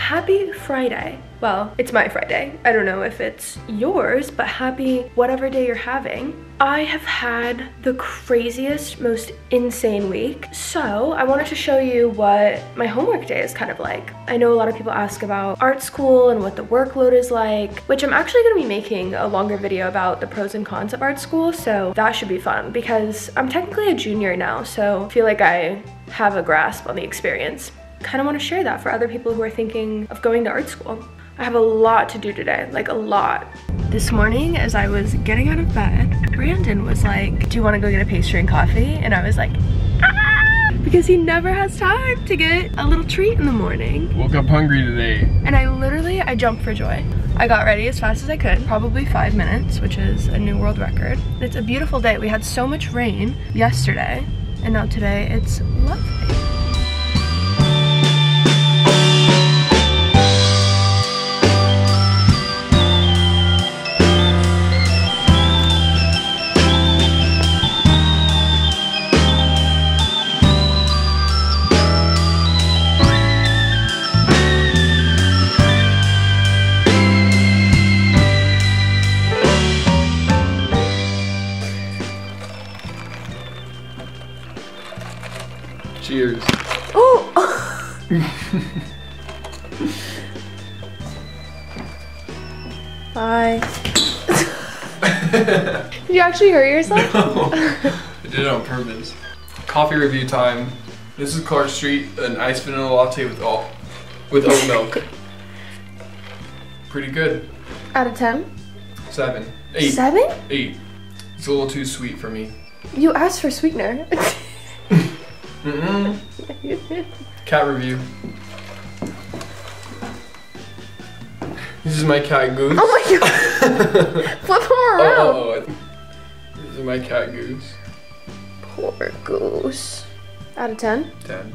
happy Friday. Well, it's my Friday. I don't know if it's yours, but happy whatever day you're having. I have had the craziest, most insane week. So I wanted to show you what my homework day is kind of like. I know a lot of people ask about art school and what the workload is like, which I'm actually gonna be making a longer video about the pros and cons of art school. So that should be fun because I'm technically a junior now. So I feel like I have a grasp on the experience. Kind of want to share that for other people who are thinking of going to art school. I have a lot to do today, like a lot. This morning, as I was getting out of bed, Brandon was like, do you want to go get a pastry and coffee? And I was like, ah! Because he never has time to get a little treat in the morning. Woke up hungry today. And I jumped for joy. I got ready as fast as I could, probably 5 minutes, which is a new world record. It's a beautiful day. We had so much rain yesterday, and now today it's lovely. Cheers. Oh! Bye. Did you actually hurt yourself? No, I did it on purpose. Coffee review time. This is Clark Street, an iced vanilla latte with oat milk. Pretty good. Out of 10? 7. 8. 7? 8. It's a little too sweet for me. You asked for sweetener. Cat review. This is my cat Goose. Oh my god! Flip him around. This is my cat Goose. Poor Goose. Out of 10? 10.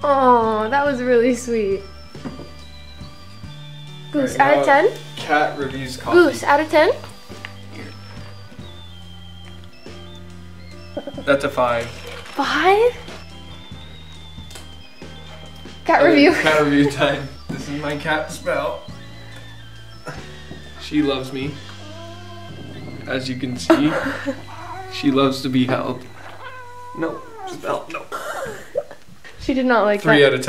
Oh, that was really sweet. Goose, Right, out of 10? Cat reviews coffee. Goose, out of 10? That's a 5. 5? Cat review. Cat review time. This is my cat Spell. She loves me. As you can see, she loves to be held. No, Spell, no. She did not like 3 that. out of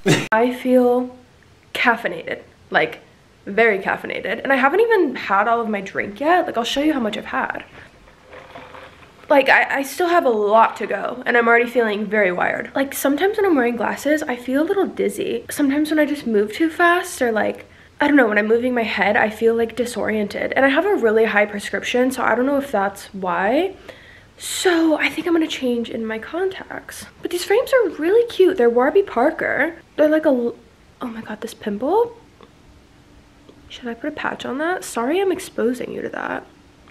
10. I feel caffeinated, like very caffeinated. And I haven't even had all of my drink yet. Like I'll show you how much I've had. Like, I still have a lot to go, and I'm already feeling very wired. Like, sometimes when I'm wearing glasses, I feel a little dizzy. Sometimes when I just move too fast, or like, I don't know, when I'm moving my head, I feel like disoriented. And I have a really high prescription, so I don't know if that's why. So I think I'm gonna change in my contacts. But these frames are really cute. They're Warby Parker. They're like a, oh my god, this pimple? Should I put a patch on that? Sorry I'm exposing you to that.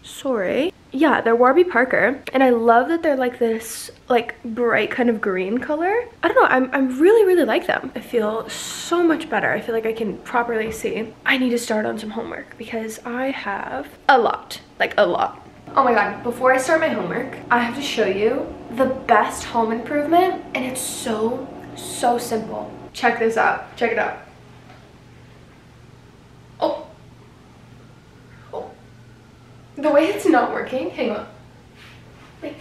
Sorry. Yeah, they're Warby Parker, and I love that they're like this like bright kind of green color. I don't know, I'm really like them. I feel so much better. I feel like I can properly see. I need to start on some homework because I have a lot, like a lot. Oh my god, before I start my homework, I have to show you the best home improvement, and it's so simple. Check this out, check it out. Oh. The way it's not working, hang on. Like,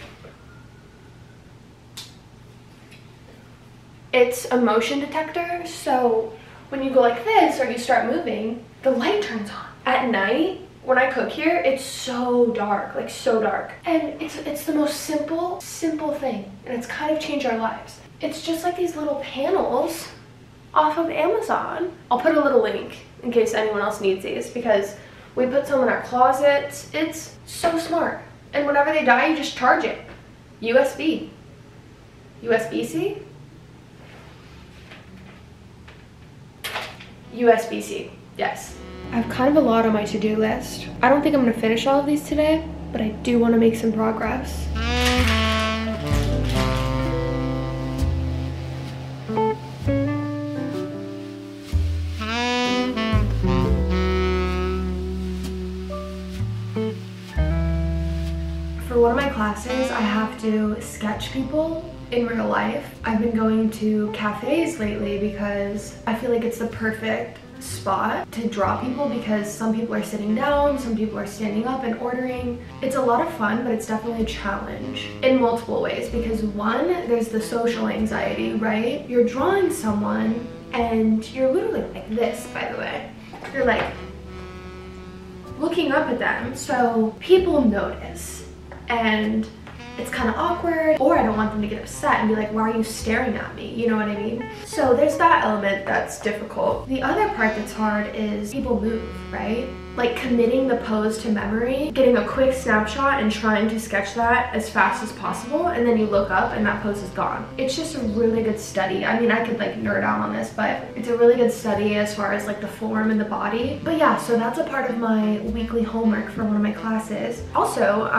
it's a motion detector, so when you go like this or you start moving, the light turns on. At night, when I cook here, it's so dark, like so dark. And it's the most simple thing, and it's kind of changed our lives. It's just like these little panels off of Amazon. I'll put a little link in case anyone else needs these, because we put some in our closets. It's so smart. And whenever they die, you just charge it. USB. USB-C? USB-C, yes. I have kind of a lot on my to-do list. I don't think I'm gonna finish all of these today, but I do want to make some progress. For one of my classes, I have to sketch people in real life. I've been going to cafes lately because I feel like it's the perfect spot to draw people, because some people are sitting down, some people are standing up and ordering. It's a lot of fun, but it's definitely a challenge in multiple ways, because one, there's the social anxiety, right? You're drawing someone and you're literally like this, by the way. You're like looking up at them, so people notice, and it's kind of awkward, or I don't want them to get upset and be like, why are you staring at me? You know what I mean? So there's that element that's difficult. The other part that's hard is people move, right? Like committing the pose to memory, getting a quick snapshot and trying to sketch that as fast as possible, and then you look up and that pose is gone. It's just a really good study. I mean, I could like nerd out on this, but it's a really good study as far as like the form and the body. But yeah, so that's a part of my weekly homework for one of my classes. Also,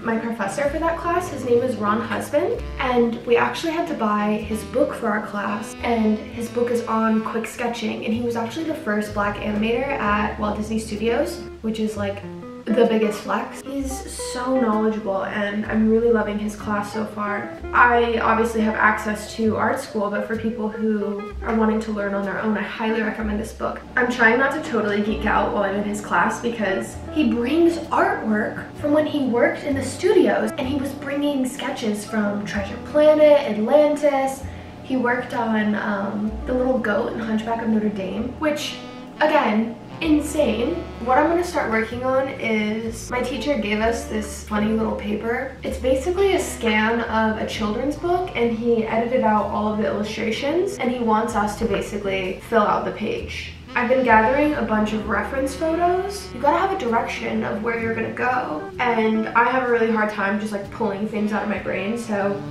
my professor for that class, his name is Ron Husband, and we actually had to buy his book for our class, and his book is on quick sketching, and he was actually the first Black animator at Walt Disney Studios, which is like the biggest flex. He's so knowledgeable, and I'm really loving his class so far. I obviously have access to art school, but for people who are wanting to learn on their own, I highly recommend this book. I'm trying not to totally geek out while I'm in his class, because he brings artwork from when he worked in the studios, and he was bringing sketches from Treasure Planet, Atlantis. He worked on The Little Goat and Hunchback of Notre Dame, which, again, insane. What I'm gonna start working on is, my teacher gave us this funny little paper. It's basically a scan of a children's book, and he edited out all of the illustrations, and he wants us to basically fill out the page. I've been gathering a bunch of reference photos. You gotta have a direction of where you're gonna go, and I have a really hard time just like pulling things out of my brain, so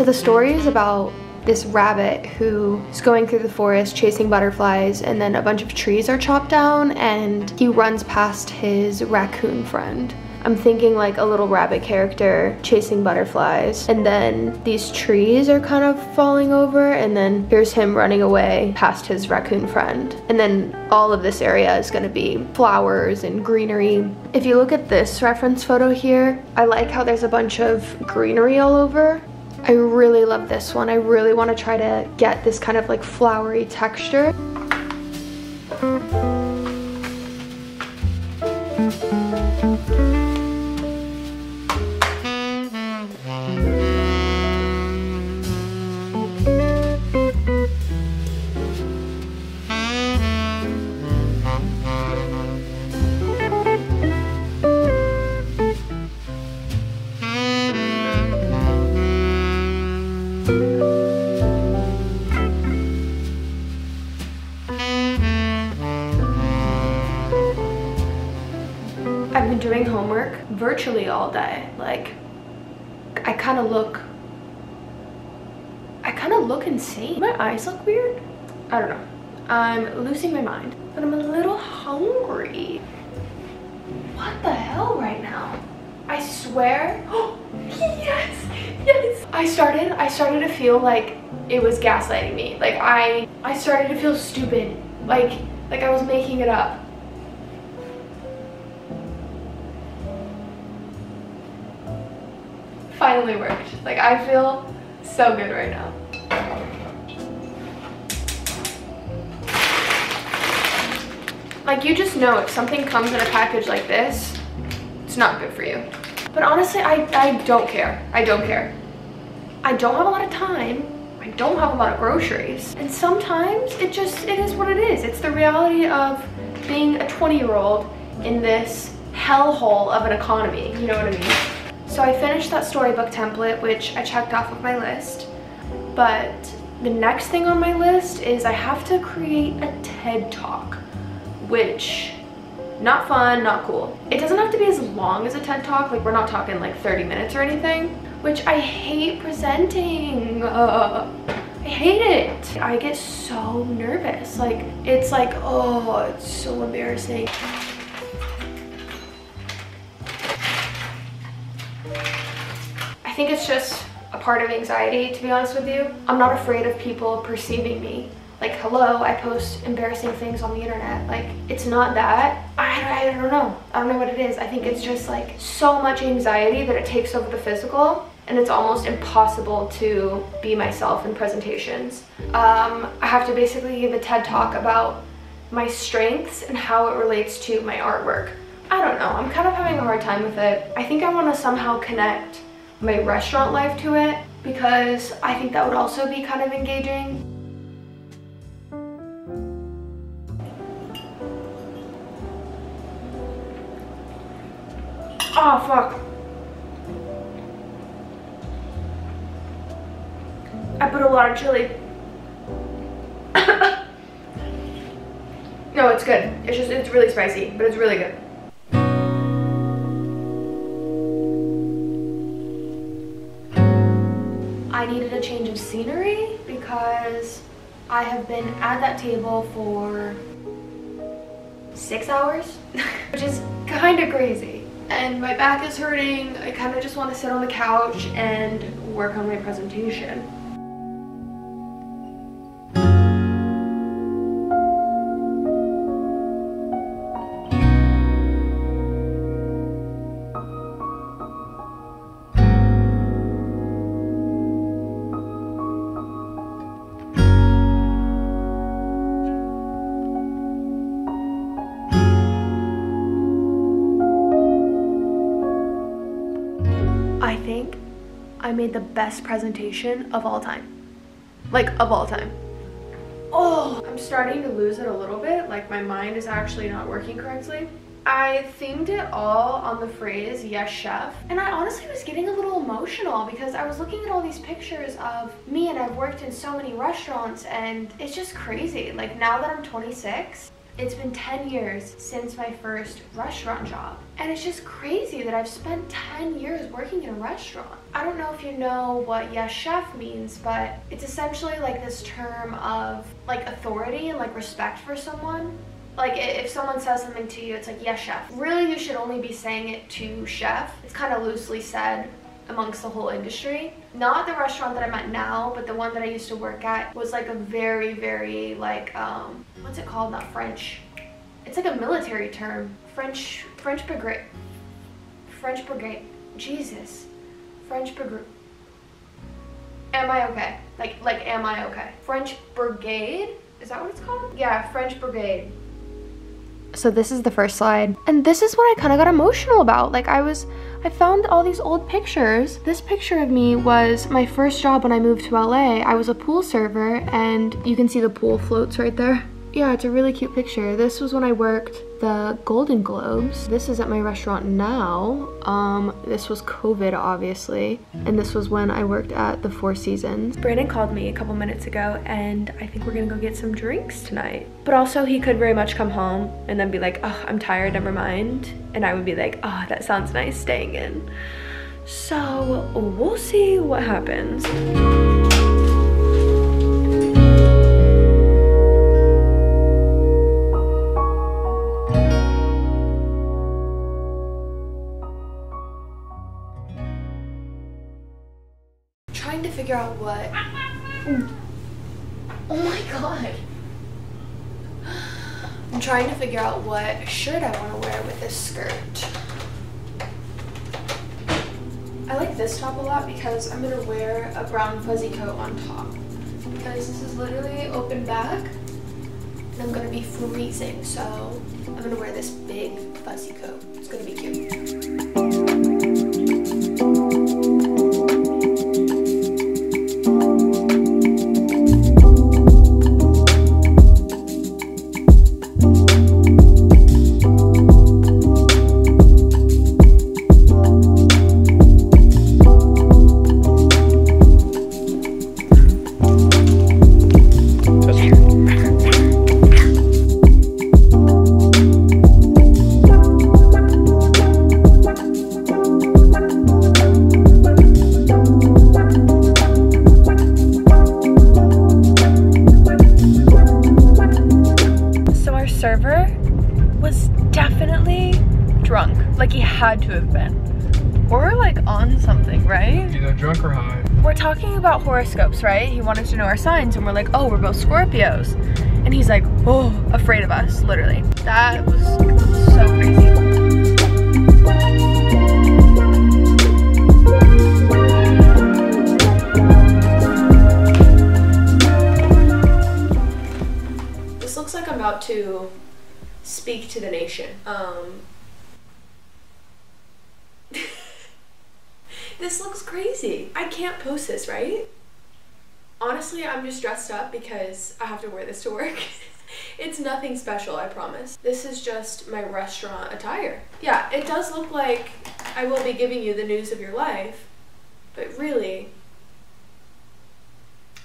the story is about this rabbit who is going through the forest chasing butterflies, and then a bunch of trees are chopped down and he runs past his raccoon friend. I'm thinking like a little rabbit character chasing butterflies, and then these trees are kind of falling over, and then here's him running away past his raccoon friend. And then all of this area is gonna be flowers and greenery. If you look at this reference photo here, I like how there's a bunch of greenery all over. I really love this one. I really want to try to get this kind of like flowery texture. I've been doing homework virtually all day. Like, I kind of look insane. My eyes look weird. I don't know. I'm losing my mind, but I'm a little hungry. What the hell right now? I swear. Oh, yes, yes. I started to feel like it was gaslighting me. Like I started to feel stupid. Like I was making it up. Finally worked. Like, I feel so good right now. Like, you just know if something comes in a package like this, it's not good for you. But honestly, I don't care. I don't care. I don't have a lot of time. I don't have a lot of groceries. And sometimes it is what it is. It's the reality of being a 20-year-old in this hellhole of an economy. You know what I mean? So I finished that storybook template, which I checked off of my list. But the next thing on my list is I have to create a TED Talk, which, not fun, not cool. It doesn't have to be as long as a TED Talk, like we're not talking like 30 minutes or anything, which I hate presenting. I hate it. I get so nervous. Like, it's like, oh, it's so embarrassing. I think it's just a part of anxiety, to be honest with you. I'm not afraid of people perceiving me Like, hello, I post embarrassing things on the internet. Like, it's not that. I don't know. I don't know what it is. I think it's just like so much anxiety that it takes over the physical, and it's almost impossible to be myself in presentations. I have to basically give a TED talk about my strengths and how it relates to my artwork. I don't know. I'm kind of having a hard time with it. I think I want to somehow connect my restaurant life to it, because I think that would also be kind of engaging. Oh, fuck. I put a lot of chili. No, it's good. It's really spicy, but it's really good. I needed a change of scenery because I have been at that table for 6 hours, which is kind of crazy. And my back is hurting. I kind of just want to sit on the couch and work on my presentation. I think I made the best presentation of all time. Like, of all time. Oh, I'm starting to lose it a little bit. Like, my mind is actually not working correctly. I themed it all on the phrase, yes, chef. And I honestly was getting a little emotional because I was looking at all these pictures of me, and I've worked in so many restaurants, and it's just crazy. Like, now that I'm 26, it's been 10 years since my first restaurant job. And it's just crazy that I've spent 10 years working in a restaurant. I don't know if you know what yes chef means, but it's essentially like this term of like authority and like respect for someone. Like, if someone says something to you, it's like, yes chef. Really, you should only be saying it to chef. It's kind of loosely said amongst the whole industry. Not the restaurant that I'm at now, but the one that I used to work at was like a very, very like, what's it called? Not French. It's like a military term. French brigade. French brigade. Jesus. French brigade. Am I okay? Like, am I okay? French brigade? Is that what it's called? Yeah, French brigade. So this is the first slide. And this is what I kind of got emotional about. Like, I found all these old pictures. This picture of me was my first job when I moved to LA. I was a pool server, and you can see the pool floats right there. Yeah, it's a really cute picture. This was when I worked the Golden Globes. This is at my restaurant now. This was COVID, obviously. And this was when I worked at the Four Seasons. Brandon called me a couple minutes ago, and I think we're gonna go get some drinks tonight. But also, he could very much come home and then be like, oh, I'm tired, never mind. And I would be like, oh, that sounds nice, staying in. So we'll see what happens. Trying to figure out what... Oh my god. I'm trying to figure out what shirt I want to wear with this skirt. I like this top a lot because I'm going to wear a brown fuzzy coat on top. Because this is literally open back and I'm going to be freezing. So I'm going to wear this big fuzzy coat. It's going to be cute. Server was definitely drunk. Like, he had to have been. We're like on something, right? Either drunk or high. We're talking about horoscopes, right? He wanted to know our signs and we're like, oh, we're both Scorpios. And he's like, oh, afraid of us, literally. That was so crazy. This looks like I'm about to speak to the nation. This looks crazy. I can't post this, right? Honestly, I'm just dressed up because I have to wear this to work. It's nothing special, I promise. This is just my restaurant attire. Yeah, it does look like I will be giving you the news of your life, but really,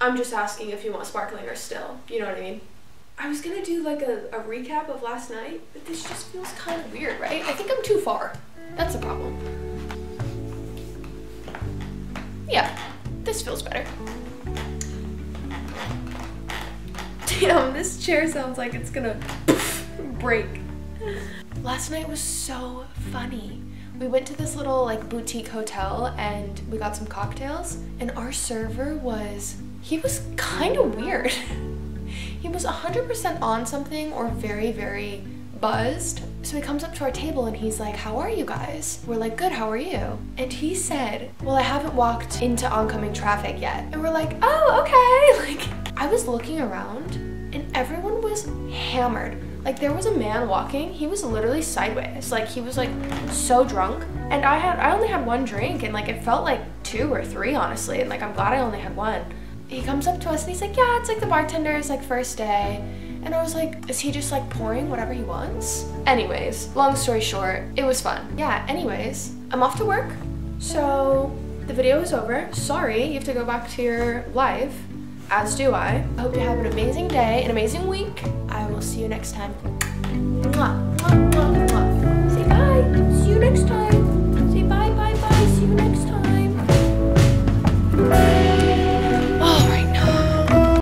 I'm just asking if you want sparkling or still, you know what I mean? I was gonna do like a recap of last night, but this just feels kind of weird, right? I think I'm too far. That's the problem. Yeah, this feels better. Damn, this chair sounds like it's gonna break. Last night was so funny. We went to this little like boutique hotel and we got some cocktails, and our server he was kind of weird. He was 100% on something or very, very buzzed. So he comes up to our table and he's like, how are you guys? We're like, good, how are you? And he said, well, I haven't walked into oncoming traffic yet. And we're like, oh, okay. Like, I was looking around and everyone was hammered. Like, there was a man walking, he was literally sideways. Like, he was like so drunk. And I only had one drink and like it felt like 2 or 3, honestly. And like, I'm glad I only had one. He comes up to us and he's like, yeah, it's like the bartender's like first day. And I was like, is he just like pouring whatever he wants? Anyways, long story short, it was fun. Yeah, anyways, I'm off to work. So the video is over. Sorry, you have to go back to your life, as do I. I hope you have an amazing day, an amazing week. I will see you next time. Mwah, mwah, mwah, mwah. Say bye, see you next time.